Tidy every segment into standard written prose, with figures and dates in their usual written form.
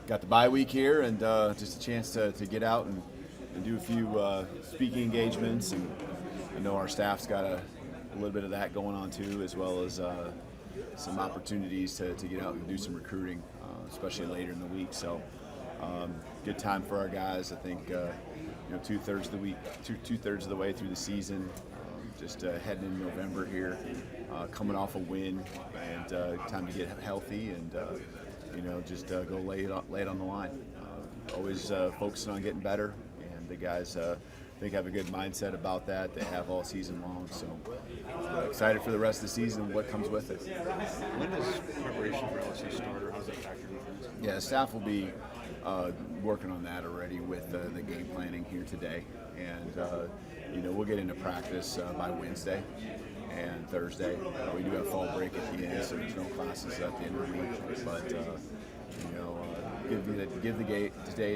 got the bye week here, and just a chance to get out and do a few speaking engagements. And I know our staff's got a little bit of that going on too, as well as some opportunities to get out and do some recruiting, especially later in the week. So good time for our guys. I think 2/3 of the week, two-thirds of the way through the season. Just heading into November here, coming off a win, and time to get healthy and just go lay it on the line. Always focusing on getting better, and the guys I think have a good mindset about that. They have all season long, so excited for the rest of the season and what comes with it. When does preparation for LSU start, or how's that factor in things? Yeah, the staff will be working on that already with the game planning here today, and we'll get into practice by Wednesday and Thursday. We do have fall break at the end, so there's no classes at the end of the week. But give the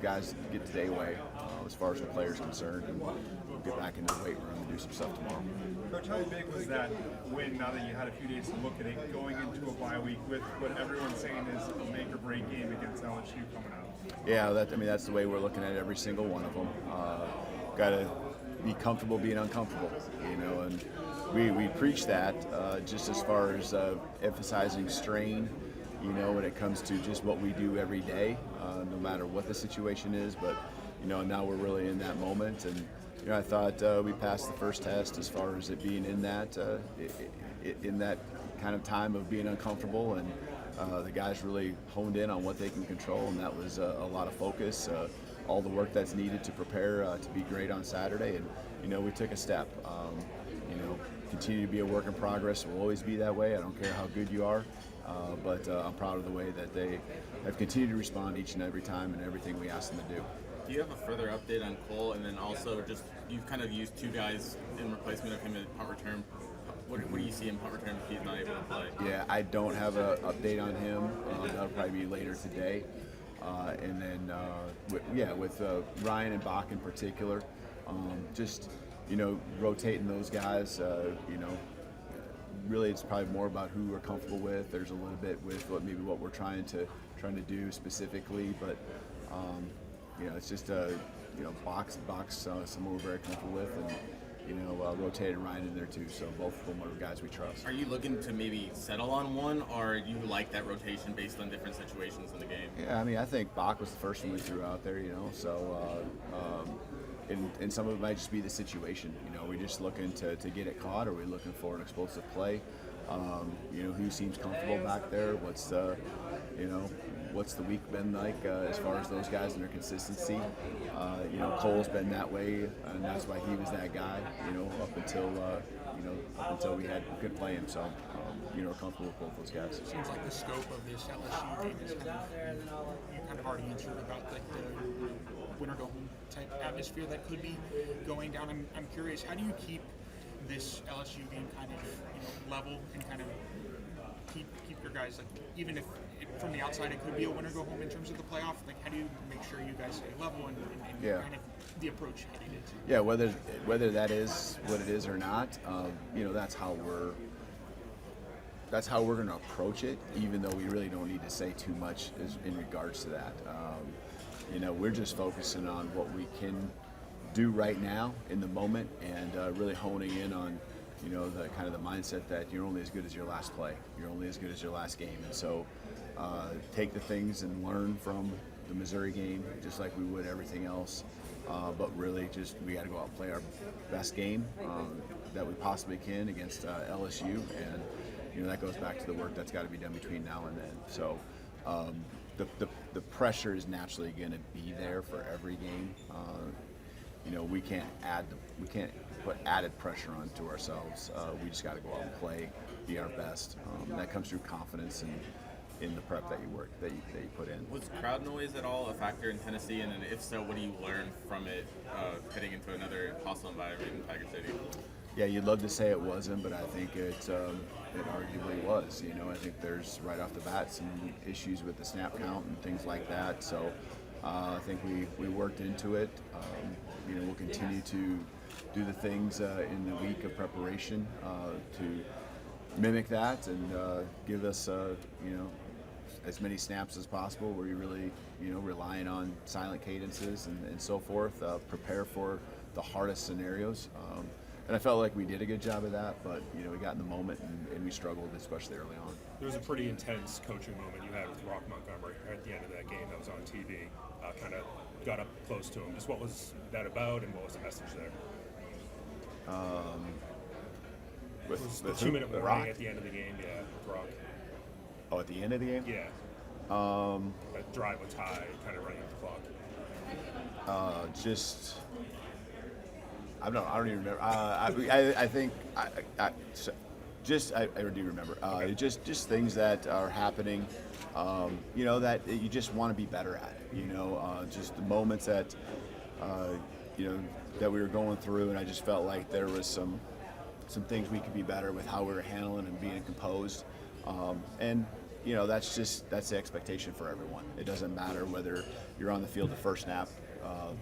guys get today away as far as the players concerned, and we'll get back into the weight room and do some stuff tomorrow. Coach, how big was that win now that you had a few days to look at it, going into a bye week with what everyone's saying is a make or break game against LSU coming up? Yeah, that's the way we're looking at every single one of them. Got to be comfortable being uncomfortable, and we preach that just as far as emphasizing strain, when it comes to just what we do every day, no matter what the situation is. But now we're really in that moment, and I thought we passed the first test as far as it being in that kind of time of being uncomfortable, and the guys really honed in on what they can control, and that was a lot of focus. All the work that's needed to prepare to be great on Saturday, and we took a step. Continue to be a work in progress. We'll always be that way. I don't care how good you are, but I'm proud of the way that they have continued to respond each and every time and everything we ask them to do. Do you have a further update on Cole, and then also just you've kind of used two guys in replacement of him at punt return? What do you see in punt return if he's not able to play? Yeah, I don't have an update on him. That'll probably be later today. And then, with Ryan and Bach in particular, rotating those guys, really it's probably more about who we're comfortable with. There's a little bit with what we're trying to do specifically, but it's just Bach's someone we're very comfortable with, and rotated Ryan in there too. So both of them are guys we trust. Are you looking to maybe settle on one, or you like that rotation based on different situations in the game? Yeah, I think Bach was the first one we threw out there, so and some of it might just be the situation. We're just looking to get it caught, or we're looking for an explosive play. Who seems comfortable back there? What's the week been like as far as those guys and their consistency? Cole's been that way, and that's why he was that guy. Up until we could play him. So we're comfortable with both those guys. It seems like the scope of this LSU game is you kind of already answered about like the winner go home type atmosphere that could be going down. I'm curious, how do you keep this LSU game kind of level and kind of keep your guys, like, even if from the outside it could be a winner go home in terms of the playoff, like how do you make sure you guys stay level and kind of the approach heading into? Yeah, whether that is what it is or not, that's how we're going to approach it, even though we really don't need to say too much in regards to that. We're just focusing on what we can do right now in the moment, and really honing in on the kind of the mindset that you're only as good as your last play. You're only as good as your last game. And so take the things and learn from the Missouri game just like we would everything else. But really just we got to go out and play our best game that we possibly can against LSU. And that goes back to the work that's got to be done between now and then. So the pressure is naturally going to be there for every game. We can't put added pressure onto ourselves. We just got to go out and play, be our best. That comes through confidence and in the prep that you put in. Was crowd noise at all a factor in Tennessee? And then if so, what do you learn from it heading into another hostile environment in Tiger City? Yeah, you'd love to say it wasn't, but I think it arguably was. I think there's right off the bat some issues with the snap count and things like that. So I think we worked into it. We'll continue to do the things in the week of preparation to mimic that and give us as many snaps as possible where you're really, relying on silent cadences and so forth, prepare for the hardest scenarios. And I felt like we did a good job of that, but, we got in the moment and we struggled, especially early on. There was a pretty intense coaching moment you had with Rock Montgomery at the end of that game that was on TV. Kind of got up close to him. Just what was that about, and what was the message there? With The 2-minute warning Rock? at the end of the game, yeah, with Rock. Oh, at the end of the game? Yeah. That drive with Ty, kind of running up the clock. I don't even remember. I think I do remember. Just things that are happening, that you just want to be better at. Just the moments that, that we were going through, and I just felt like there was some things we could be better with how we were handling and being composed. And that's the expectation for everyone. It doesn't matter whether you're on the field the first snap,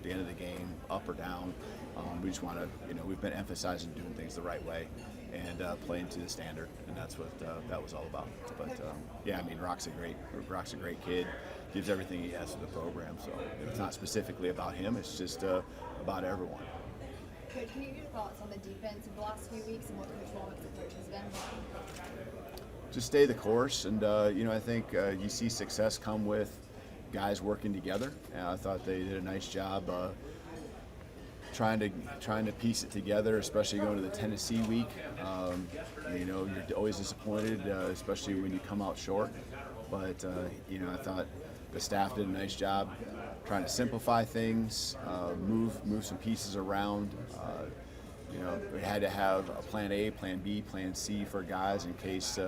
the end of the game, up or down. We just want to, we've been emphasizing doing things the right way and playing to the standard, and that's what that was all about. But yeah, I mean, Rock's a great kid, gives everything he has to the program. So it's not specifically about him; it's just about everyone. Coach, can you give your thoughts on the defense of the last few weeks and what Coach Womack's approach has been? Just stay the course, and I think you see success come with guys working together. And I thought they did a nice job trying to piece it together, especially going to the Tennessee week. You're always disappointed, especially when you come out short. But I thought the staff did a nice job trying to simplify things, move some pieces around. We had to have a plan A, plan B, plan C for guys in case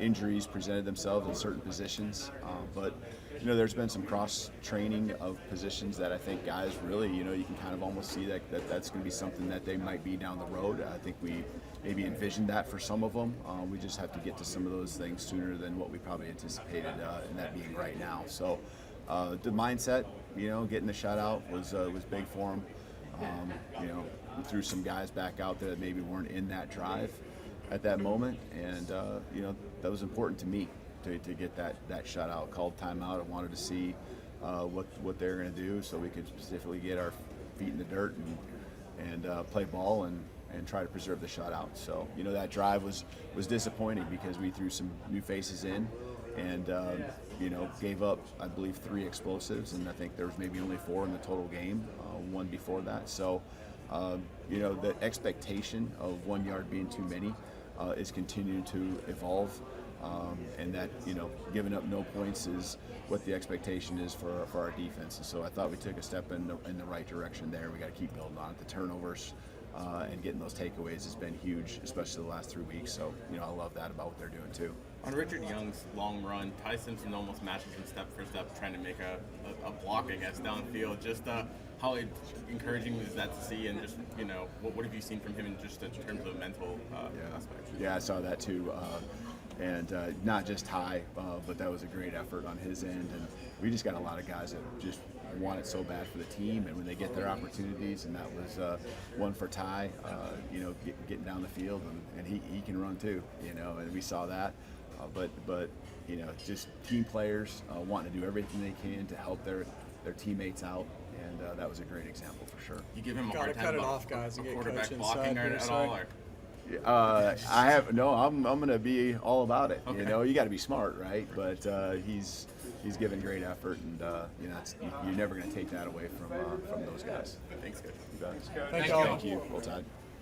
injuries presented themselves in certain positions. But there's been some cross training of positions that I think guys really, you can kind of almost see that's going to be something that they might be down the road. I think we maybe envisioned that for some of them. We just have to get to some of those things sooner than what we probably anticipated, and that being right now. So the mindset, getting the shutout was big for them. We threw some guys back out there that maybe weren't in that drive at that moment, and that was important to me to get that shutout. Called timeout. I wanted to see what they were going to do, so we could specifically get our feet in the dirt and play ball and try to preserve the shutout. So that drive was disappointing because we threw some new faces in and gave up, I believe, 3 explosives, and I think there was maybe only 4 in the total game, one before that. So the expectation of 1 yard being too many is continuing to evolve, and that giving up no points is what the expectation is for our defense. And so I thought we took a step in the right direction there. We got to keep building on it. The turnovers and getting those takeaways has been huge, especially the last 3 weeks. So I love that about what they're doing too. On Richard Young's long run, Ty Simpson almost matches him step for step, trying to make a block, I guess, downfield. Just how encouraging is that to see, and just what have you seen from him in just in terms of mental aspect? Yeah, I saw that too, and not just Ty, but that was a great effort on his end. And we just got a lot of guys that just want it so bad for the team, and when they get their opportunities, and that was one for Ty, getting down the field, and he can run too, and we saw that. But just team players wanting to do everything they can to help their teammates out, and that was a great example for sure. You give him a Gotta hard time cut it about off, guys, and get quarterback coach blocking inside here, at sorry. all? Or? I'm going to be all about it. Okay. You got to be smart, right? But he's given great effort, and you're never going to take that away from those guys. Thanks, coach. You bet. Thank y'all. Thank you. Well, Todd.